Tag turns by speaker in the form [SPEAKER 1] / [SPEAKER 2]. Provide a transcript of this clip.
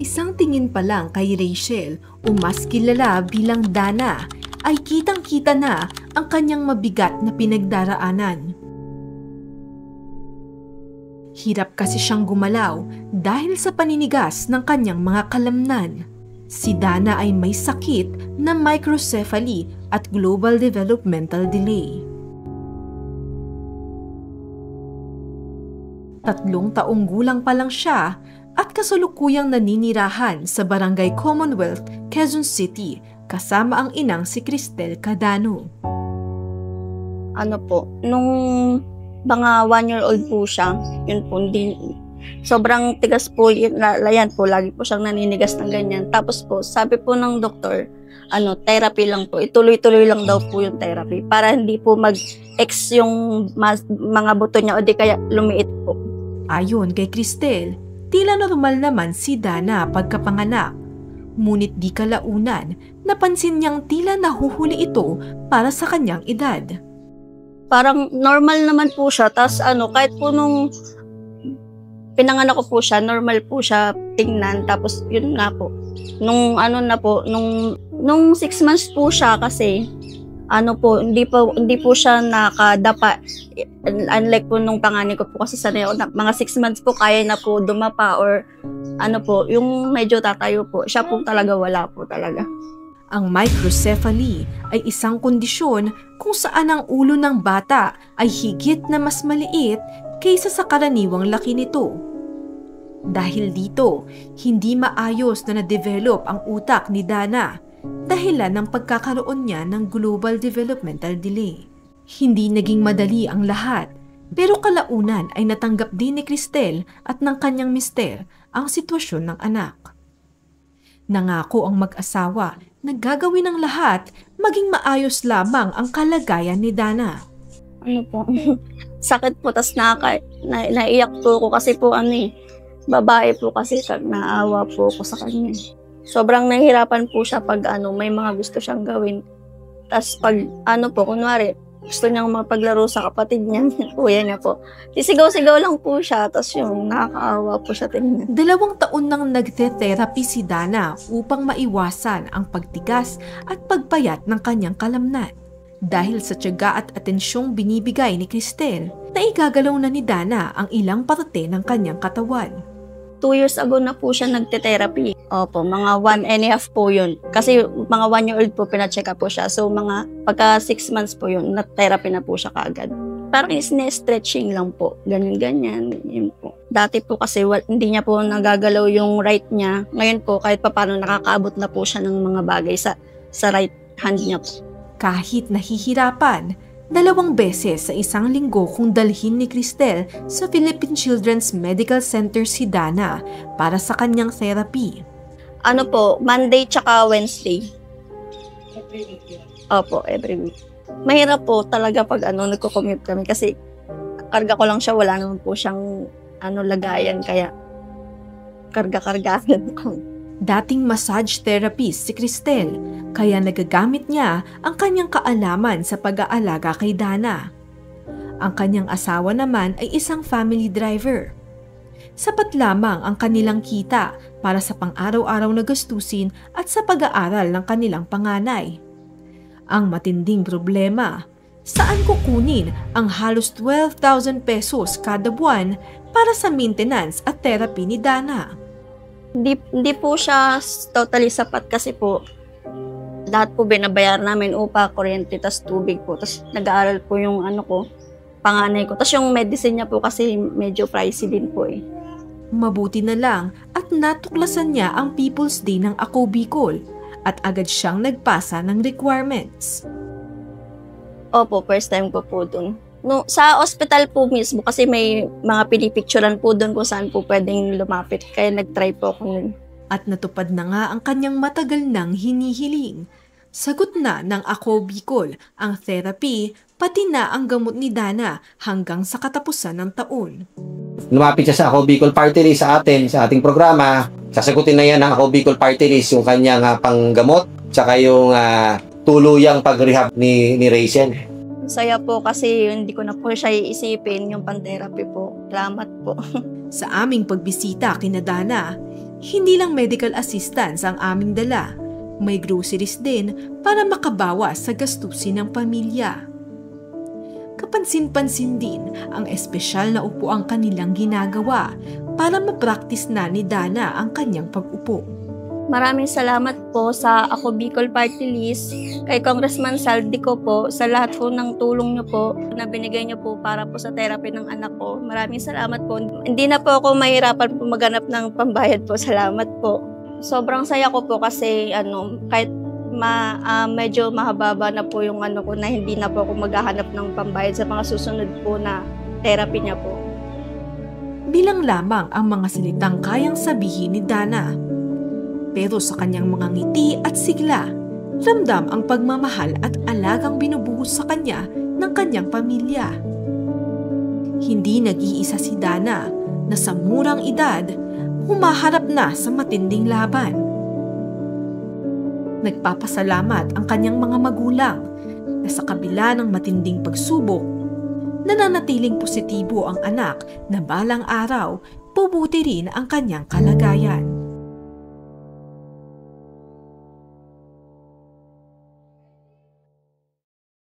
[SPEAKER 1] Isang tingin pa lang kay Rachel o mas kilala bilang Dana ay kitang-kita na ang kanyang mabigat na pinagdaraanan. Hirap kasi siyang gumalaw dahil sa paninigas ng kanyang mga kalamnan. Si Dana ay may sakit na microcephaly at global developmental delay. 3 taong gulang pa lang siya at kasalukuyang naninirahan sa Barangay Commonwealth, Quezon City kasama ang inang si Cristel Cadano.
[SPEAKER 2] Nung mga 1-year-old po siya, yun po, sobrang tigas po, yan po, lagi po siyang naninigas ng ganyan. Tapos po, sabi po ng doktor, therapy lang po, ituloy-tuloy lang daw po yung therapy para hindi po mag-ex yung mga buto niya o di kaya lumiit po.
[SPEAKER 1] Ayon kay Cristel, tila normal naman si Dana pagkapanganak. Ngunit di kalaunan, napansin niyang tila nahuhuli ito para sa kanyang edad.
[SPEAKER 2] Parang normal naman po siya, tas kahit po nung pinanganak ko po siya, normal po siya tingnan, tapos yun nga po, nung 6 months po siya kasi, hindi po siya nakadapa, unlike po nung panganay ko po kasi sanay ako, mga 6 months po kaya na po dumapa or yung medyo tatayo po, siya po talaga wala po talaga.
[SPEAKER 1] Ang microcephaly ay isang kondisyon kung saan ang ulo ng bata ay higit na mas maliit kaysa sa karaniwang laki nito. Dahil dito, hindi maayos na na-develop ang utak ni Dana dahilan ng pagkakaroon niya ng global developmental delay. Hindi naging madali ang lahat, pero kalaunan ay natanggap din ni Cristel at ng kanyang mister ang sitwasyon ng anak. Nangako ang mag-asawa na gagawin ng lahat maging maayos lamang ang kalagayan ni Dana.
[SPEAKER 2] Sakit po, tas naiyak po ko kasi po babae po kasi naawa po ko sa kanya. Sobrang nahihirapan po siya pag may mga gusto siyang gawin. Tas pag kunwari, gusto niyang mapaglaro sa kapatid niya, kuya niya po. Sisigaw-sigaw lang po siya, tas yung nakakaawa po siya tingnan.
[SPEAKER 1] 2 taon nang nagte-therapy si Dana upang maiwasan ang pagtigas at pagpayat ng kanyang kalamnan. Dahil sa tiyaga at atensyong binibigay ni Cristel, naigagalaw na ni Dana ang ilang parte ng kanyang katawan.
[SPEAKER 2] 2 years ago na po siya nagte-therapy. Opo, mga 1.5 po yun. Kasi mga 1-year-old po, pina-check up po siya. So, pagka 6 months po yun, na-therapy na po siya kaagad. Parang stretching lang po. Ganyan-ganyan. Yun po. Dati po kasi hindi niya po nagagalaw yung right niya. Ngayon po, kahit paano nakakaabot na po siya ng mga bagay sa right hand niya po.
[SPEAKER 1] Kahit nahihirapan, 2 beses sa isang linggo kung dalhin ni Cristel sa Philippine Children's Medical Center si Dana para sa kanyang therapy.
[SPEAKER 2] Monday tsaka Wednesday.
[SPEAKER 3] Every week yun.
[SPEAKER 2] Opo, every week. Mahirap po talaga pag nagko-commute kami kasi karga ko lang siya, wala naman po siyang lagayan, kaya karga-kargaan ko.
[SPEAKER 1] Dating massage therapist si Cristel, kaya nagagamit niya ang kanyang kaalaman sa pag-aalaga kay Dana. Ang kanyang asawa naman ay isang family driver. Sapat lamang ang kanilang kita para sa pang-araw-araw na gastusin at sa pag-aaral ng kanilang panganay. Ang matinding problema, saan kukunin ang halos 12,000 pesos kada buwan para sa maintenance at therapy ni Dana?
[SPEAKER 2] Hindi po siya totally sapat kasi po lahat po binabayaran namin, upa, kuryente, tas tubig po. Tas nag-aaral po yung panganay ko. Tas yung medicine niya po kasi medyo pricey din po .
[SPEAKER 1] Mabuti na lang at natuklasan niya ang People's Day ng Ako Bicol at agad siyang nagpasa ng requirements.
[SPEAKER 2] Opo, first time ko po dun. Sa hospital po mismo kasi may mga pinipicturan po dun kung saan po pwedeng lumapit. Kaya nag-try po ako nun.
[SPEAKER 1] At natupad na nga ang kanyang matagal nang hinihiling. Sagot na ng Ako Bicol ang therapy, pati na ang gamot ni Dana hanggang sa katapusan ng taon.
[SPEAKER 4] Lumapit siya sa Ako Bicol Party List sa ating programa. Sasagutin na yan ng Ako Bicol Party List yung kanyang panggamot, tsaka yung tuluyang pag-rehab ni Rachel.
[SPEAKER 2] Saya po kasi hindi ko na po siya iisipin yung pan-therapy po. Salamat po.
[SPEAKER 1] Sa aming pagbisita kina Dana, Hindi lang medical assistance ang aming dala, may groceries din para makabawas sa gastusin ng pamilya. Kapansin-pansin din ang espesyal na upuang kanilang ginagawa para ma-practice na ni Dana ang kanyang pag-upo.
[SPEAKER 2] Maraming salamat po sa Ako Bicol Party List, kay Congressman Saldico po, sa lahat po ng tulong niyo po na binigay niyo po para po sa therapy ng anak ko. Maraming salamat po. Hindi na po ako mahirapan po maghanap ng pambayad po. Salamat po. Sobrang saya ko po kasi kahit medyo mahababa na po yung ko na hindi na po ako maghahanap ng pambayad sa mga susunod po na therapy niya po.
[SPEAKER 1] Bilang lamang ang mga salitang kayang sabihin ni Dana. Pero sa kanyang mga ngiti at sigla, ramdam ang pagmamahal at alagang binubuhos sa kanya ng kanyang pamilya. Hindi nag-iisa si Dana na sa murang edad, humaharap na sa matinding laban. Nagpapasalamat ang kanyang mga magulang na sa kabila ng matinding pagsubok, nananatiling positibo ang anak na balang araw, pubuti rin ang kanyang kalagayan.